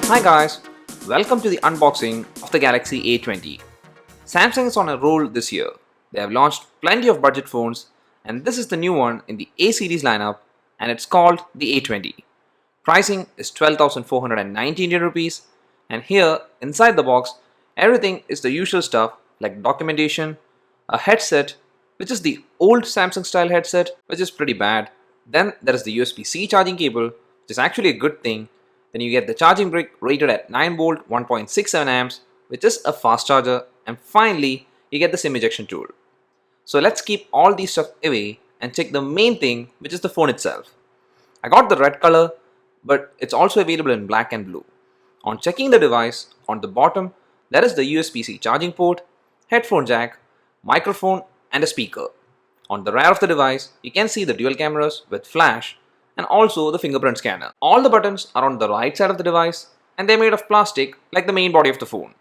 Hi guys, welcome to the unboxing of the Galaxy A20. Samsung is on a roll this year. They have launched plenty of budget phones and this is the new one in the A series lineup and it's called the A20. Pricing is 12,490 Indian rupees and here inside the box everything is the usual stuff like documentation, a headset which is the old Samsung style headset which is pretty bad. Then there is the USB-C charging cable which is actually a good thing. Then you get the charging brick rated at 9 volt 1.67 amps which is a fast charger, and finally you get the SIM ejection tool. So let's keep all these stuff away and check the main thing, which is the phone itself. I got the red color but it's also available in black and blue. On checking the device, on the bottom there is the USB-C charging port, headphone jack, microphone and a speaker. On the rear of the device you can see the dual cameras with flash and also the fingerprint scanner. All the buttons are on the right side of the device and they're made of plastic like the main body of the phone.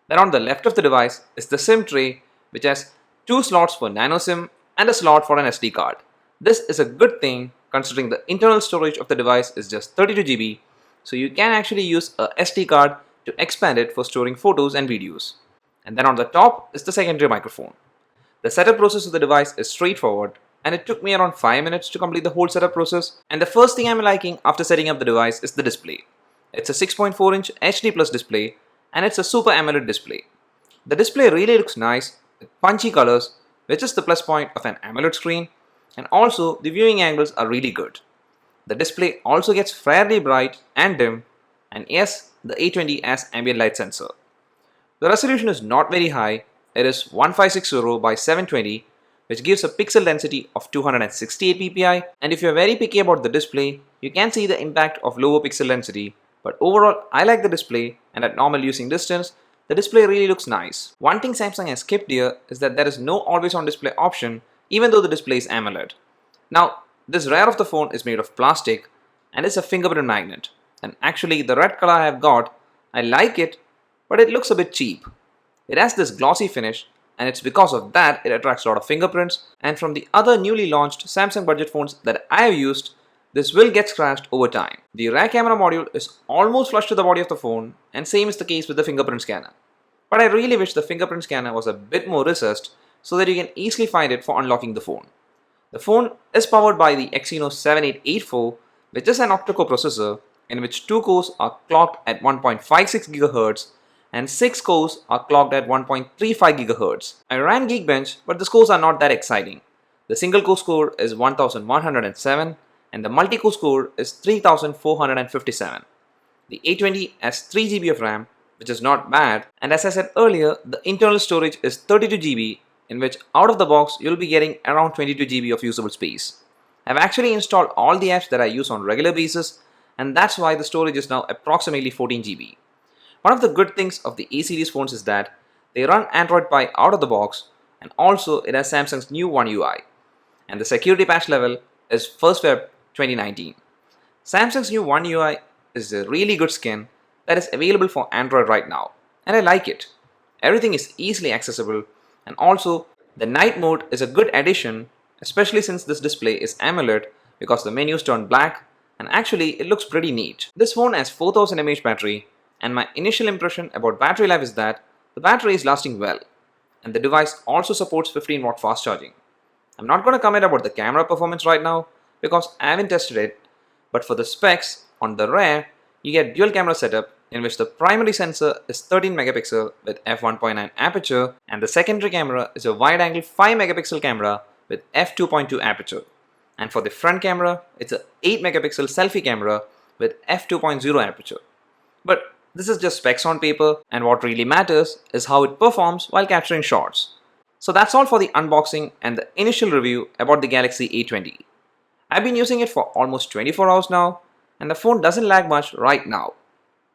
Then on the left of the device is the SIM tray which has 2 slots for nano SIM and a slot for an SD card. This is a good thing considering the internal storage of the device is just 32 GB, so you can actually use a SD card to expand it for storing photos and videos. And then on the top is the secondary microphone. The setup process of the device is straightforward and it took me around 5 minutes to complete the whole setup process. And the first thing I'm liking after setting up the device is the display. It's a 6.4-inch HD Plus display and it's a Super AMOLED display. The display really looks nice with punchy colors, which is the plus point of an AMOLED screen, and also the viewing angles are really good. The display also gets fairly bright and dim, and yes, the A20 has ambient light sensor. The resolution is not very high, it is 1560 by 720, which gives a pixel density of 268 ppi, and if you're very picky about the display, you can see the impact of lower pixel density, but overall I like the display and at normal using distance, the display really looks nice. One thing Samsung has skipped here is that there is no always on display option even though the display is AMOLED. Now, this rear of the phone is made of plastic and it's a fingerprint magnet, and actually the red color I have got, I like it, but it looks a bit cheap. It has this glossy finish and it's because of that it attracts a lot of fingerprints, and from the other newly launched Samsung budget phones that I have used, this will get scratched over time. The rear camera module is almost flush to the body of the phone and same is the case with the fingerprint scanner. But I really wish the fingerprint scanner was a bit more recessed so that you can easily find it for unlocking the phone. The phone is powered by the Exynos 7884, which is an octa-core processor in which 2 cores are clocked at 1.56 GHz and 6 cores are clocked at 1.35 GHz. I ran Geekbench, but the scores are not that exciting. The single core score is 1107 and the multi-core score is 3457. The A20 has 3 GB of RAM, which is not bad, and as I said earlier, the internal storage is 32 GB, in which out of the box you'll be getting around 22 GB of usable space. I've actually installed all the apps that I use on regular basis, and that's why the storage is now approximately 14 GB. One of the good things of the A series phones is that they run Android Pie out of the box, and also it has Samsung's new One UI, and the security patch level is 1st Feb 2019. Samsung's new One UI is a really good skin that is available for Android right now, and I like it. Everything is easily accessible, and also the night mode is a good addition, especially since this display is AMOLED because the menus turn black and actually it looks pretty neat. This phone has 4000 mAh battery, and my initial impression about battery life is that the battery is lasting well, and the device also supports 15 watt fast charging. I'm not going to comment about the camera performance right now because I haven't tested it, but for the specs, on the rear you get dual camera setup in which the primary sensor is 13 megapixel with f1.9 aperture and the secondary camera is a wide angle 5 megapixel camera with f2.2 aperture. And for the front camera, it's a 8 megapixel selfie camera with f2.0 aperture. But this is just specs on paper, and what really matters is how it performs while capturing shots. So that's all for the unboxing and the initial review about the Galaxy A20. I've been using it for almost 24 hours now, and the phone doesn't lag much right now.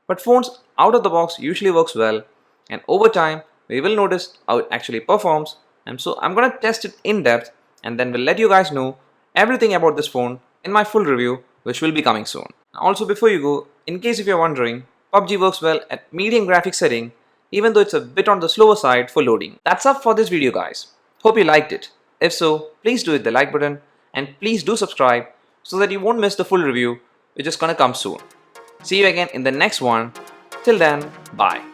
But phones out of the box usually works well, and over time we will notice how it actually performs, and so I'm gonna test it in depth and then we'll let you guys know everything about this phone in my full review, which will be coming soon. Also, before you go, in case if you're wondering, PUBG works well at medium graphics setting even though it's a bit on the slower side for loading. That's up for this video guys. Hope you liked it. If so, please do hit the like button and please do subscribe so that you won't miss the full review which is gonna come soon. See you again in the next one. Till then, bye.